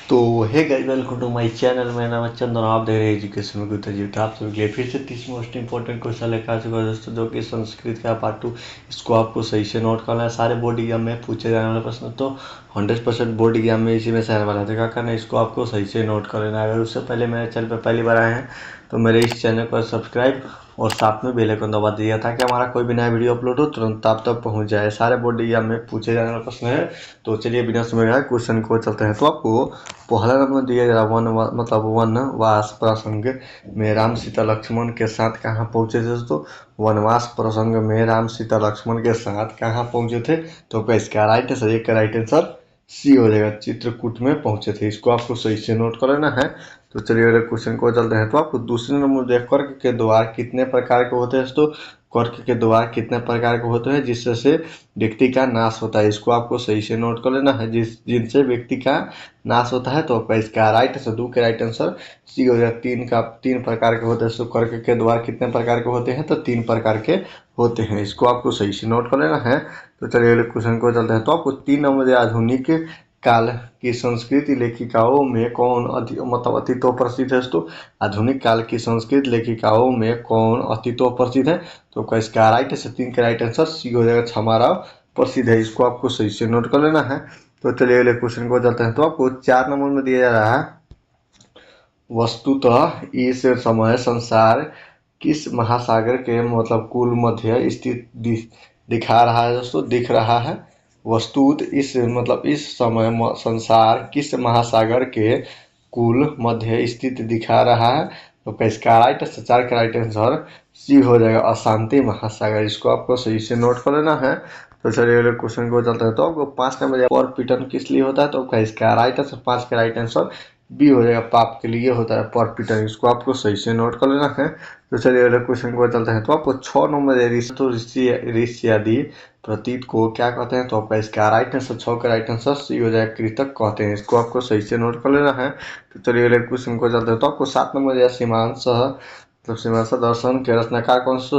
तो hey guys, welcome to my channel. मेरा नाम है चंदन, आप देख रहे हैं एजुकेशन में गुप्ता जी। आप सभी के लिए फिर से 30 मोस्ट इंपॉर्टेंट क्वेश्चन लेकर आ चुका है दोस्तों, जो कि संस्कृत का पार्ट 2। इसको आपको सही से नोट करना है। सारे बोर्ड एग्जाम में पूछे जाने वाले प्रश्न तो 100% बोर्ड एग्जाम में इसी में से आने वाला है। तो क्या करना है, इसको आपको सही से नोट कर लेना है। अगर उससे पहले मेरे चैनल पर पहली बार आए हैं तो मेरे इस चैनल पर सब्सक्राइब और साथ में बेल आइकन दबा दीजिए, ताकि हमारा कोई भी नया वीडियो अपलोड हो तुरंत आप तक पहुंच जाए। सारे बोर्ड एग्जाम में पूछे जाने वाले प्रश्न है। तो चलिए बिना समय गए क्वेश्चन को चलते हैं। तो आपको पहला नंबर दिया जा रहा मतलब वनवास प्रसंग में राम सीता लक्ष्मण के साथ कहाँ पहुंचे थे दोस्तों। वनवास प्रसंग में राम सीता लक्ष्मण के साथ कहाँ पहुंचे थे। तो इसका राइट आंसर, एक का राइट आंसर सी हो जाएगा, चित्रकूट में पहुंचे थे। इसको आपको सही से नोट कर लेना है। तो चलिए अगले क्वेश्चन को चलते हैं। तो आपको दूसरे नंबर देख कर्क के द्वार कितने प्रकार के होते हैं दोस्तों। कर्क के द्वार कितने प्रकार के होते हैं जिससे व्यक्ति का नाश होता है। इसको आपको सही से नोट कर लेना है, जिनसे व्यक्ति का नाश होता है। तो आपका इसका राइट आंसर, दो के राइट आंसर सी हो जाएगा। तीन प्रकार के होते हैं। तो कर्क के द्वार कितने प्रकार के होते हैं, तो 3 प्रकार के होते हैं। इसको आपको सही से नोट कर लेना है। तो चलिए अगले क्वेश्चन को चलते हैं। तो आपको 3 नंबर आधुनिक काल की संस्कृत लेखिकाओं में कौन अतितो प्रसिद्ध है। तो आधुनिक काल की संस्कृत लेखिकाओं में कौन अतितो प्रसिद्ध है। तो इसका राइट आंसर, 3 का राइट आंसर सी हो जाएगा, क्षमाराव प्रसिद्ध है। इसको आपको सही से नोट कर लेना है। तो चलिए अगले क्वेश्चन को चलते हैं। तो आपको 4 नंबर में दिया जा रहा है, वस्तुतः इस समय संसार किस महासागर के कुल मध्य स्थित दिखा रहा है दोस्तों, दिख रहा है। वस्तुत इस समय संसार किस महासागर के कुल मध्य स्थित दिखा रहा है। तो इसका राइट आंसर, 4 का राइट आंसर सी हो जाएगा, अशांति महासागर। इसको आपको सही से नोट कर लेना है। तो चलिए अगले क्वेश्चन को चलते हैं। तो आपको 5 नंबर पर पीटन किस लिए होता है। तो इसका राइट आंसर, 5 का राइट आंसर बी हो जाएगा, पाप के लिए होता है पर पीटन। इसको आपको सही से नोट कर लेना है। तो चलिए अगले क्वेश्चन को चलते हैं। तो आपको 6 नंबर ऋषि आदि प्रतीत को क्या कहते हैं। तो आपका इसका राइट आंसर, 6 का राइट आंसर सी हो जाएगा, कृतक कहते हैं। इसको आपको सही से नोट कर लेना है। तो चलिए अगले क्वेश्चन को चलते हैं। तो आपको 7 नंबर सीमांश सीमांश दर्शन के रचनाकार कौन सा।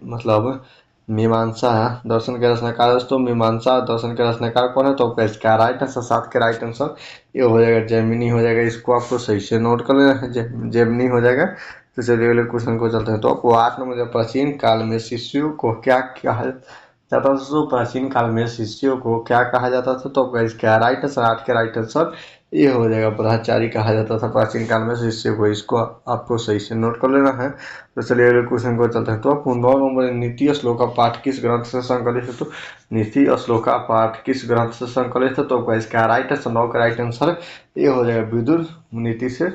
मतलब मीमांसा दर्शन के रचनाकार दोस्तों, मीमांसा दर्शन के रचनाकार कौन है। तो आपका इसका राइट आंसर, 7 के राइट आंसर ये हो जाएगा, जैमिनी हो जाएगा। इसको आपको सही से नोट कर लेना है, जैमिनी हो जाएगा। तो चलिए अगले क्वेश्चन को चलते हैं। तो आपको 8 नंबर, प्राचीन काल में शिष्यों को क्या कहा जाता था। तो प्राचीन काल में शिष्यों को क्या कहा जाता था। तो आपका इसका राइट आंसर, 8 के राइट आंसर ये हो जाएगा, ब्रह्मचारी कहा जाता था प्राचीन काल में शिष्य को। इसको आपको सही से नोट कर लेना है। तो चलिए अगले क्वेश्चन को चलते हैं। तो आपको 9 नंबर, नीति श्लोका पाठ किस ग्रंथ से संकलित है। तो नीति श्लोका पाठ किस ग्रंथ से संकलित है। तो इसका राइट आंसर, 9 का राइट आंसर ये हो जाएगा, विदुर नीति से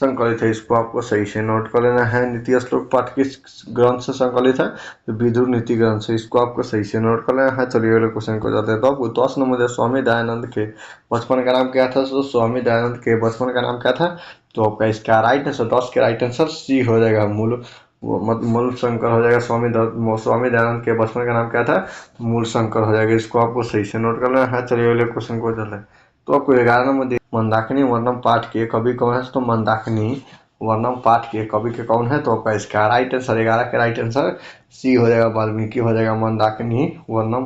संकलित है। इसको आपको सही से नोट कर लेना है। नीति श्लोक पाठ किस ग्रंथ से संकलित है। तो विदुर नीति ग्रंथ से। इसको आपको सही से नोट कर लेना है। चलिए अगले क्वेश्चन को जाते हैं। तो आपको 10 नंबर, स्वामी दयानंद के बचपन का नाम क्या था। तो स्वामी दयानंद के बचपन का नाम क्या था। तो आपका इसका राइट आंसर, 10 के राइट आंसर सी हो जाएगा, मूल शंकर हो जाएगा। स्वामी दयानंद के बचपन का नाम क्या था, मूल शंकर हो जाएगा। इसको आपको सही से नोट कर लेना है। चलिए अगले क्वेश्चन को चलते हैं। तो आपको 11 नंबर, मंदाकिनी वर्णम पाठ के कवि कौन है। तो मंदाकिनी वर्णम पाठ के कवि के कौन है। तो आपका इसका राइट आंसर, 11 के राइट आंसर सी हो जाएगा, वाल्मीकि हो जाएगा। मंदाकिनी वर्णम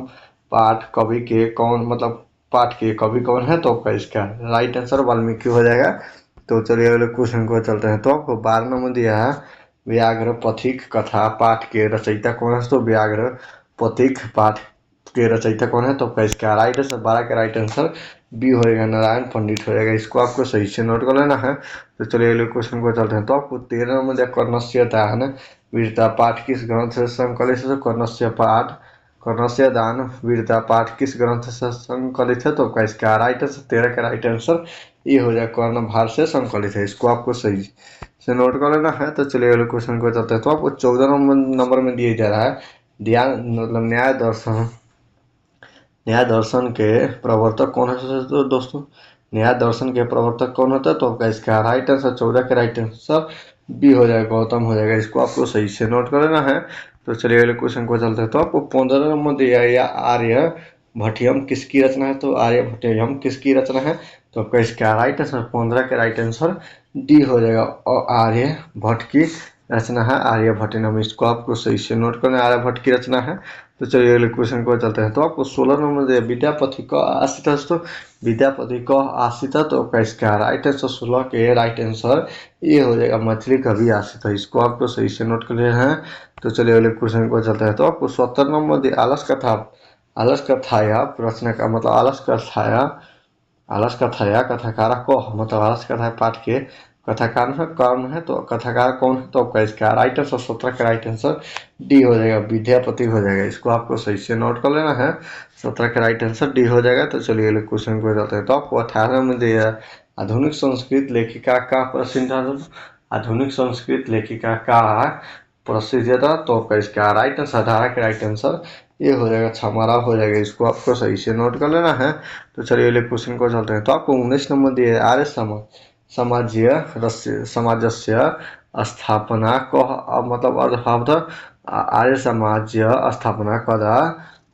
पाठ कवि के कौन, पाठ के कवि कौन है। तो आपका इसका राइट आंसर वाल्मीकि हो जाएगा। तो चलिए अगले क्वेश्चन को चलते हैं। तो आपको 12 नंबर दिया है, व्याघ्र पथिक कथा पाठ के रचयिता कौन है। तो व्याघ्र पथिक पाठ के रचयिता कौन है। तो आपका इसका राइट आंसर, 12 का राइट आंसर बी हो जाएगा, नारायण पंडित हो जाएगा। इसको आपको सही से नोट कर लेना है। तो चलिए अगले क्वेश्चन को चलते हैं। तो आपको 13 नंबर, कर्णस्य दान वीरता पाठ किस ग्रंथ से संकलित है। कर्णस्य दान वीरता पाठ किस ग्रंथ से संकलित है। तो आपका इसका राइट आंसर, 13 का राइट आंसर ये हो जाएगा, कर्णभार से संकलित है। इसको आपको सही से नोट कर लेना है। तो चलिए अगले क्वेश्चन को चलते हैं। तो आपको 14 नंबर में दिया जा रहा है, ध्यान न्याय दर्शन के प्रवर्तक कौन है। तो दोस्तों न्याय दर्शन के प्रवर्तक कौन होता है। तो आपका इसका राइट आंसर, 14 के राइट आंसर बी हो जाएगा, गौतम हो जाएगा। इसको आपको सही से नोट कर लेना है। तो चलिए अगले क्वेश्चन को चलते हैं। तो आपको 15 नंबर दिया है, आर्य भट्टियम किसकी रचना है। तो आर्य भट्टियम किसकी रचना है। तो आपका इसका राइट आंसर, 15 के राइट आंसर डी हो जाएगा, और आर्य भट्ट की रचना है आर्यभट्टियम। इसको आपको सही से नोट करना है, आर्यभट्ट की रचना है। तो चलिए अगले क्वेश्चन को चलते हैं। तो आपको 16 नंबर दिया विद्यापति का आश्रित है दोस्तों, विद्यापति का आश्रित है तो आपका इसका राइट आंसर 16 के राइट आंसर ये हो जाएगा मैथिली कवि आश्रित है। इसको आपको सही से नोट कर लिए हैं। तो चलिए अगले क्वेश्चन को चलते हैं। तो आपको 70 नंबर दिया आलस कथाया प्रश्न का मतलब आलस कथाया कथाकार को मतलब आलस कथा पाठ के कथाकार है कौन है तो कथाकार कौन है तो आपका इसका राइट आंसर 17 का राइट आंसर डी हो जाएगा, विद्यापति हो जाएगा। इसको आपको सही से नोट कर लेना है, 17 का राइट आंसर डी हो जाएगा। तो चलिए अगले क्वेश्चन को जाते हैं। तो आपको 18 में दिया आधुनिक संस्कृत लेखिका का प्रसिद्ध, आधुनिक संस्कृत लेखिका का प्रसिद्ध था तो आपका इसका राइट आंसर 18 का राइट आंसर ये हो जाएगा, छमारा हो जाएगा। इसको आपको सही से नोट कर लेना है। तो चलिए अगले क्वेश्चन को चलते हैं। तो आपको 19 नंबर दिए आर्य समाजस्य स्थापना को मतलब अर्धभाव आर्य समाज्य स्थापना कदा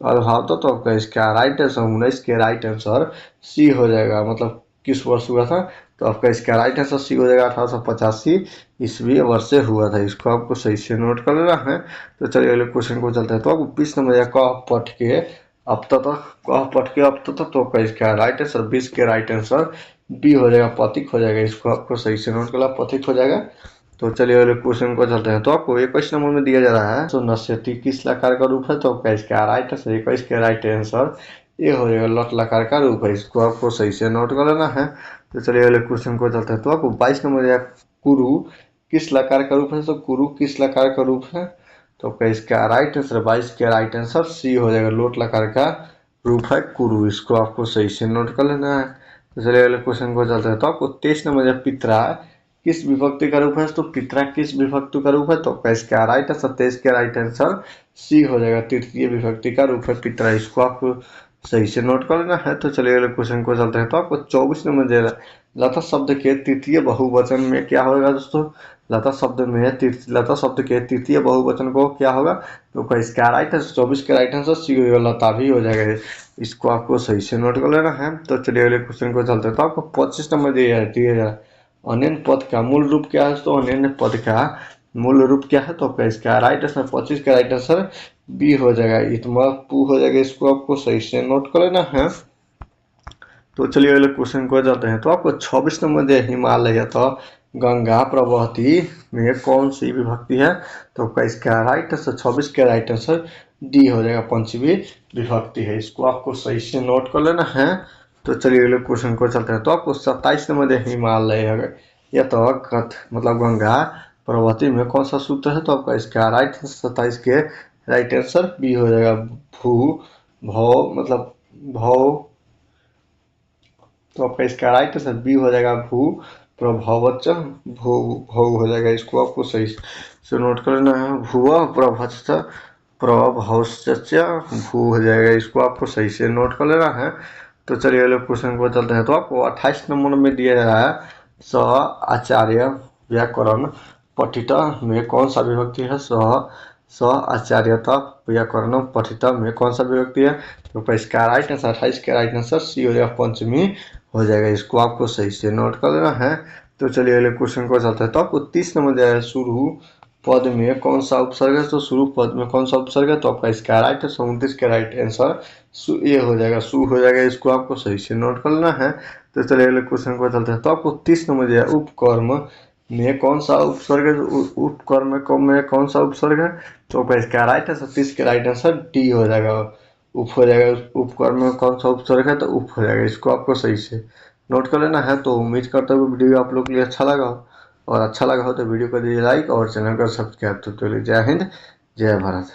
अर्धभाव तो आपका इसका राइट आंसर 19 के राइट आंसर सी हो जाएगा। मतलब किस वर्ष हुआ था तो आपका इसका राइट आंसर सी हो जाएगा, 1885 ईस्वी वर्ष से हुआ था। इसको आपको सही से नोट कर लेना है। तो चलिए अगले क्वेश्चन को चलते हैं। तो आपको 20 नंबर क पट के अब तक तो आपका इसका राइट आंसर 20 के राइट आंसर बी हो जाएगा, पथिक हो जाएगा। इसको आपको सही से नोट करना, पथिक हो जाएगा। तो चलिए अगले क्वेश्चन को चलते हैं। तो आपको 21 नंबर में दिया जा रहा है तो नश्यति किस लकार का रूप है तो आपका इसका राइट आंसर 21 के राइट आंसर ये हो जाएगा, लट लकार का रूप है। इसको आपको सही से नोट कर लेना है। तो चलिए अगले क्वेश्चन को चलते हैं। तो आपको 22 नंबर दिया कुरु किस लकार का रूप है तो कुरु किस लकार का रूप है तो आपका इसका राइट आंसर 22 के राइट आंसर सी हो जाएगा, लोट लकार का रूप है कुरु। इसको आपको सही से नोट कर लेना है। तो चलिए अगले क्वेश्चन को चलते हैं। तो आपको 23 नंबर पित्रा किस विभक्ति का रूप है तो पित्रा किस विभक्ति का रूप है तो आपका इसका राइट आंसर 23 के राइट आंसर सी हो जाएगा, तृतीय विभक्ति का रूप है पित्रा। इसको आपको सही से नोट कर लेना है। तो चलिए अगले क्वेश्चन को चलते हैं। तो आपको 24 नंबर दे रहा है लता शब्द के तृतीय बहुवचन में क्या होगा दोस्तों, लता शब्द के तृतीय बहुवचन को क्या होगा तो इसका राइट आंसर 24 के राइट आंसर सी होगा, लता भी हो जाएगा। इसको आपको सही से नोट कर लेना है। तो चलिए अगले क्वेश्चन को चलते हैं। तो आपको 25 नंबर दिया है अनन्य पद का मूल रूप क्या है तो अनन्य पद का मूल रूप क्या है तो आपका इसका राइट आंसर 25 का राइट आंसर बी हो जाएगा, इतमा पू हो जाएगा। इसको आपको सही से नोट कर लेना है। तो चलिए अगले क्वेश्चन को जाते हैं। तो आपको 26 नंबर दिया हिमालय तो गंगा प्रवहती में कौन सी विभक्ति है तो आपका इसका राइट आंसर 26 का राइट आंसर डी हो जाएगा, पंचमी विभक्ति है। इसको आपको सही से नोट कर लेना है। तो चलिए अगले क्वेश्चन को चलते हैं। तो आपको 27 नंबर दिया हिमालय या तो मतलब गंगा प्रवहती में कौन सा सूत्र है तो आपका इसका राइट आंसर 27 के राइट आंसर बी हो जाएगा, भू भव मतलब भव तो आपका इसका राइट आंसर बी हो जाएगा, भू प्रभवच भू भव हो जाएगा। इसको आपको सही से नोट कर लेना है, भूव प्रभच प्रभवच भू हो जाएगा। इसको आपको सही से नोट कर लेना है। तो चलिए अगले क्वेश्चन को चलते हैं। तो आपको 28 नंबर में दिया जा रहा है स आचार्य व्याकरण पठिता में कौन सा विभक्ति है, स आचार्यता व्याकरण पठिता में कौन सा विभक्ति है तो इसका राइट आंसर 28 के राइट आंसर सी हो जाएगा, पंचमी हो जाएगा। इसको आपको सही से नोट कर लेना है। तो चलिए अगले क्वेश्चन को चलते हैं। तो आपको 30 नंबर दिया है शुरू पद में कौन सा उपसर्ग है तो शुरू पद में कौन सा उपसर्ग है तो आपका इसका राइट आंसर 29 के राइट आंसर ये हो जाएगा, सु हो जाएगा। इसको आपको सही से नोट कर लेना है। तो चलिए अगले क्वेश्चन को चलते हैं। तो आपको 30 नंबर दिया उपकर्म में कौन सा उपसर्ग है, उपकर्म में कौन सा उपसर्ग है तो आपका इसका राइट आंसर 30 के राइट आंसर डी हो जाएगा, उप हो जाएगा। उपकर्म में कौन सा उपसर्ग है तो उप हो जाएगा। इसको आपको सही से नोट कर लेना है। तो उम्मीद करता हूँ वीडियो आप लोग के लिए अच्छा लगा हो, और अच्छा लगा हो तो वीडियो को दीजिए लाइक और चैनल को सब्सक्राइब। तो चलिए जय हिंद जय भारत।